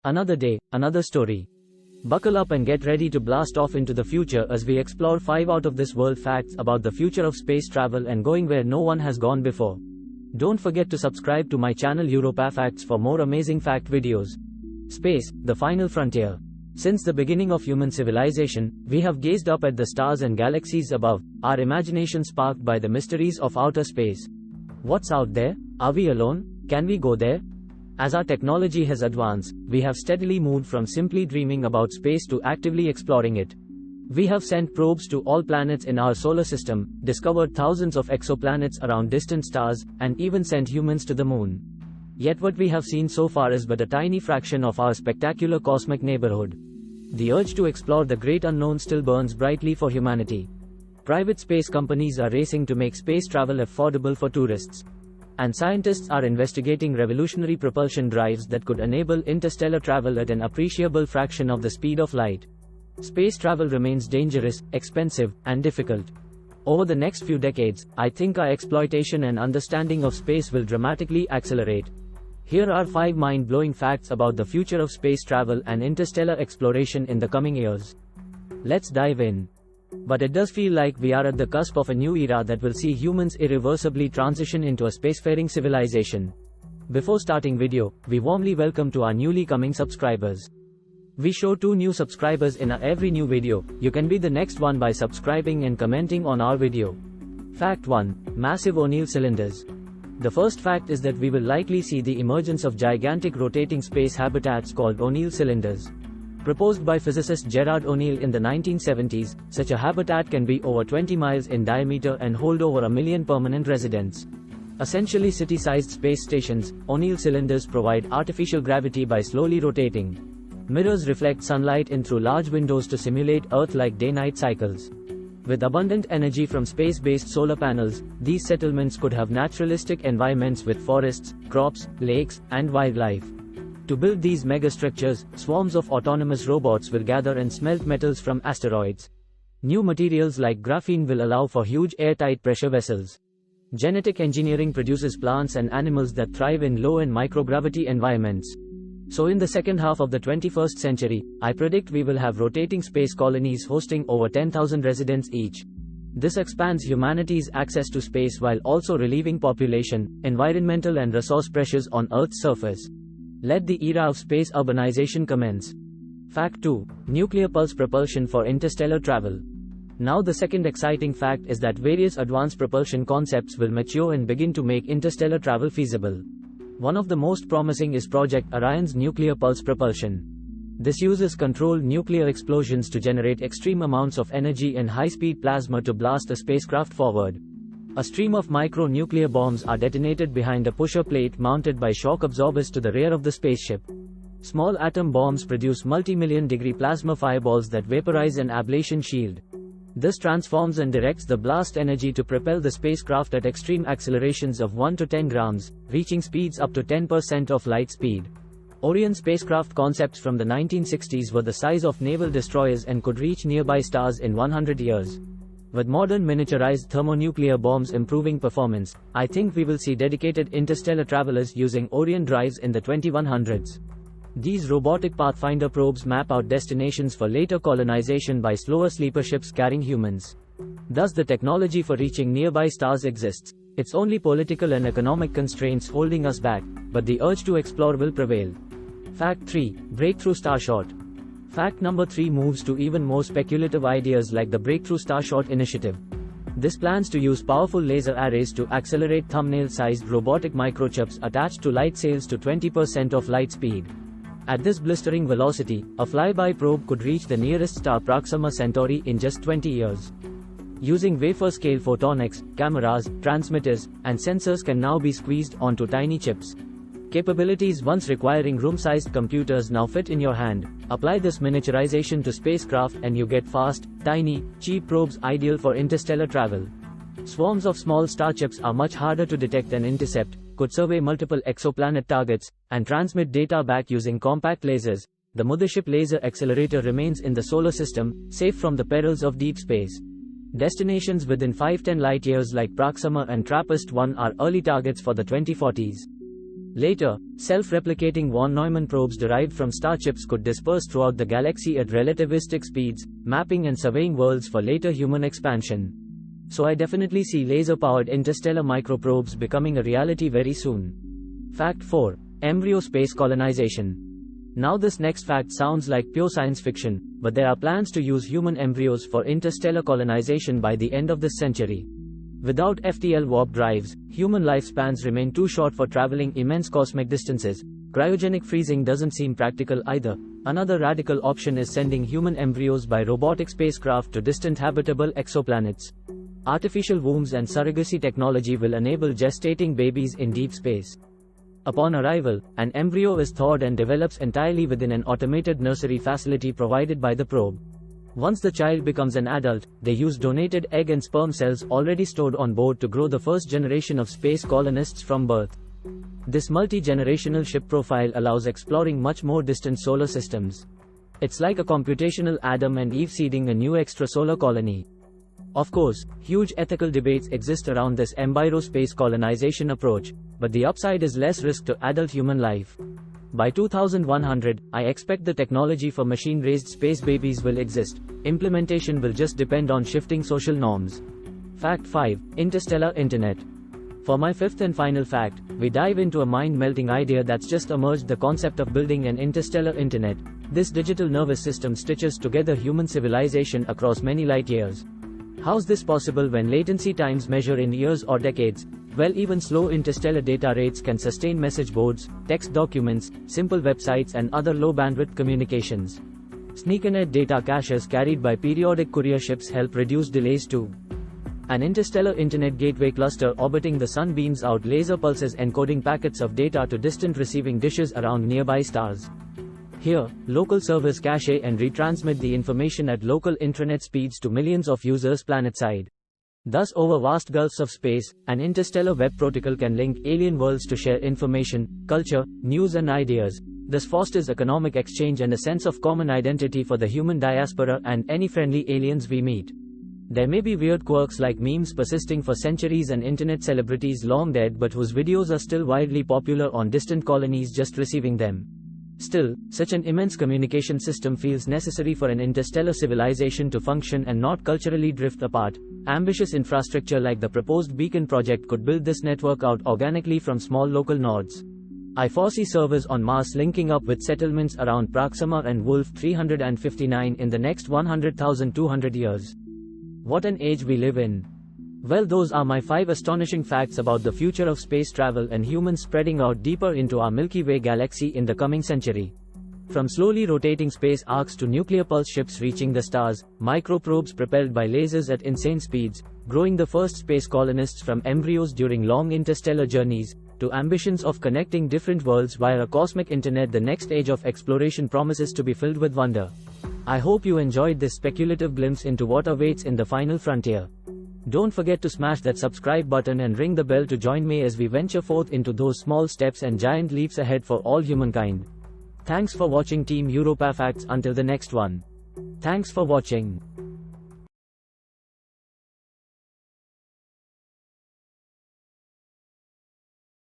Another day, another story. Buckle up and get ready to blast off into the future as we explore 5 out of this world facts about the future of space travel and going where no one has gone before. Don't forget to subscribe to my channel Europa Facts for more amazing fact videos. Space, the final frontier. Since the beginning of human civilization, we have gazed up at the stars and galaxies above, our imagination sparked by the mysteries of outer space. What's out there? Are we alone? Can we go there? As our technology has advanced, we have steadily moved from simply dreaming about space to actively exploring it. We have sent probes to all planets in our solar system, discovered thousands of exoplanets around distant stars, and even sent humans to the moon. Yet what we have seen so far is but a tiny fraction of our spectacular cosmic neighborhood. The urge to explore the great unknown still burns brightly for humanity. Private space companies are racing to make space travel affordable for tourists. And scientists are investigating revolutionary propulsion drives that could enable interstellar travel at an appreciable fraction of the speed of light. Space travel remains dangerous, expensive, and difficult. Over the next few decades, I think our exploitation and understanding of space will dramatically accelerate. Here are 5 mind-blowing facts about the future of space travel and interstellar exploration in the coming years. Let's dive in. But it does feel like we are at the cusp of a new era that will see humans irreversibly transition into a spacefaring civilization. Before starting video, we warmly welcome to our newly coming subscribers. We show 2 new subscribers in every new video. You can be the next one by subscribing and commenting on our video. Fact 1. Massive ONeal cylinders. The first fact is that we will likely see the emergence of gigantic rotating space habitats called ONeal cylinders. Proposed by physicist Gerard O'Neill in the 1970s, such a habitat can be over 20 miles in diameter and hold over 1 million permanent residents. Essentially city-sized space stations, O'Neill cylinders provide artificial gravity by slowly rotating. Mirrors reflect sunlight in through large windows to simulate Earth-like day-night cycles. With abundant energy from space-based solar panels, these settlements could have naturalistic environments with forests, crops, lakes, and wildlife. To build these megastructures, swarms of autonomous robots will gather and smelt metals from asteroids. New materials like graphene will allow for huge airtight pressure vessels. Genetic engineering produces plants and animals that thrive in low and microgravity environments. So in the second half of the 21st century, I predict we will have rotating space colonies hosting over 10,000 residents each. This expands humanity's access to space while also relieving population, environmental and resource pressures on Earth's surface. Let the era of space urbanization commence. Fact 2. Nuclear pulse propulsion for interstellar travel. Now the second exciting fact is that various advanced propulsion concepts will mature and begin to make interstellar travel feasible. One of the most promising is Project Orion's nuclear pulse propulsion. This uses controlled nuclear explosions to generate extreme amounts of energy and high-speed plasma to blast a spacecraft forward. A stream of micro-nuclear bombs are detonated behind a pusher plate mounted by shock absorbers to the rear of the spaceship. Small atom bombs produce multi-million-degree plasma fireballs that vaporize an ablation shield. This transforms and directs the blast energy to propel the spacecraft at extreme accelerations of 1 to 10 grams, reaching speeds up to 10% of light speed. Orion spacecraft concepts from the 1960s were the size of naval destroyers and could reach nearby stars in 100 years. With modern miniaturized thermonuclear bombs improving performance, I think we will see dedicated interstellar travelers using Orion drives in the 2100s. These robotic Pathfinder probes map out destinations for later colonization by slower sleeper ships carrying humans. Thus the technology for reaching nearby stars exists. It's only political and economic constraints holding us back, but the urge to explore will prevail. Fact 3. Breakthrough Starshot. Fact number 3 moves to even more speculative ideas like the Breakthrough Starshot initiative. This plans to use powerful laser arrays to accelerate thumbnail-sized robotic microchips attached to light sails to 20% of light speed. At this blistering velocity, a flyby probe could reach the nearest star Proxima Centauri in just 20 years. Using wafer-scale photonics, cameras, transmitters, and sensors can now be squeezed onto tiny chips. Capabilities once requiring room-sized computers now fit in your hand. Apply this miniaturization to spacecraft and you get fast, tiny, cheap probes ideal for interstellar travel. Swarms of small starships are much harder to detect and intercept, could survey multiple exoplanet targets, and transmit data back using compact lasers. The Mothership Laser Accelerator remains in the solar system, safe from the perils of deep space. Destinations within 5-10 light-years like Proxima and TRAPPIST-1 are early targets for the 2040s. Later, self-replicating von Neumann probes derived from starships could disperse throughout the galaxy at relativistic speeds, mapping and surveying worlds for later human expansion. So I definitely see laser-powered interstellar microprobes becoming a reality very soon. Fact 4. Embryo space colonization. Now this next fact sounds like pure science fiction, but there are plans to use human embryos for interstellar colonization by the end of this century. Without FTL warp drives, human lifespans remain too short for traveling immense cosmic distances. Cryogenic freezing doesn't seem practical either. Another radical option is sending human embryos by robotic spacecraft to distant habitable exoplanets. Artificial wombs and surrogacy technology will enable gestating babies in deep space. Upon arrival, an embryo is thawed and develops entirely within an automated nursery facility provided by the probe. Once the child becomes an adult, they use donated egg and sperm cells already stored on board to grow the first generation of space colonists from birth. This multi-generational ship profile allows exploring much more distant solar systems. It's like a computational Adam and Eve seeding a new extrasolar colony. Of course, huge ethical debates exist around this embryo space colonization approach, but the upside is less risk to adult human life. By 2100, I expect the technology for machine-raised space babies will exist. Implementation will just depend on shifting social norms. Fact 5. Interstellar Internet. For my fifth and final fact, we dive into a mind-melting idea that's just emerged: the concept of building an interstellar internet. This digital nervous system stitches together human civilization across many light years. How's this possible when latency times measure in years or decades? Well, even slow interstellar data rates can sustain message boards, text documents, simple websites and other low-bandwidth communications. Sneakernet data caches carried by periodic courier ships help reduce delays too. An interstellar internet gateway cluster orbiting the sun beams out laser pulses encoding packets of data to distant receiving dishes around nearby stars. Here, local servers cache and retransmit the information at local intranet speeds to millions of users planetside. Thus, over vast gulfs of space, an interstellar web protocol can link alien worlds to share information, culture, news and ideas. This fosters economic exchange and a sense of common identity for the human diaspora and any friendly aliens we meet. There may be weird quirks like memes persisting for centuries and internet celebrities long dead but whose videos are still widely popular on distant colonies just receiving them. Still, such an immense communication system feels necessary for an interstellar civilization to function and not culturally drift apart. Ambitious infrastructure like the proposed Beacon project could build this network out organically from small local nodes. I foresee servers on Mars linking up with settlements around Proxima and Wolf 359 in the next 100,200 years. What an age we live in. Well, those are my 5 astonishing facts about the future of space travel and humans spreading out deeper into our Milky Way galaxy in the coming century. From slowly rotating space arcs to nuclear pulse ships reaching the stars, microprobes propelled by lasers at insane speeds, growing the first space colonists from embryos during long interstellar journeys, to ambitions of connecting different worlds via a cosmic internet, the next age of exploration promises to be filled with wonder. I hope you enjoyed this speculative glimpse into what awaits in the final frontier. Don't forget to smash that subscribe button and ring the bell to join me as we venture forth into those small steps and giant leaps ahead for all humankind. Thanks for watching Team Europa Facts. Until the next one. Thanks for watching.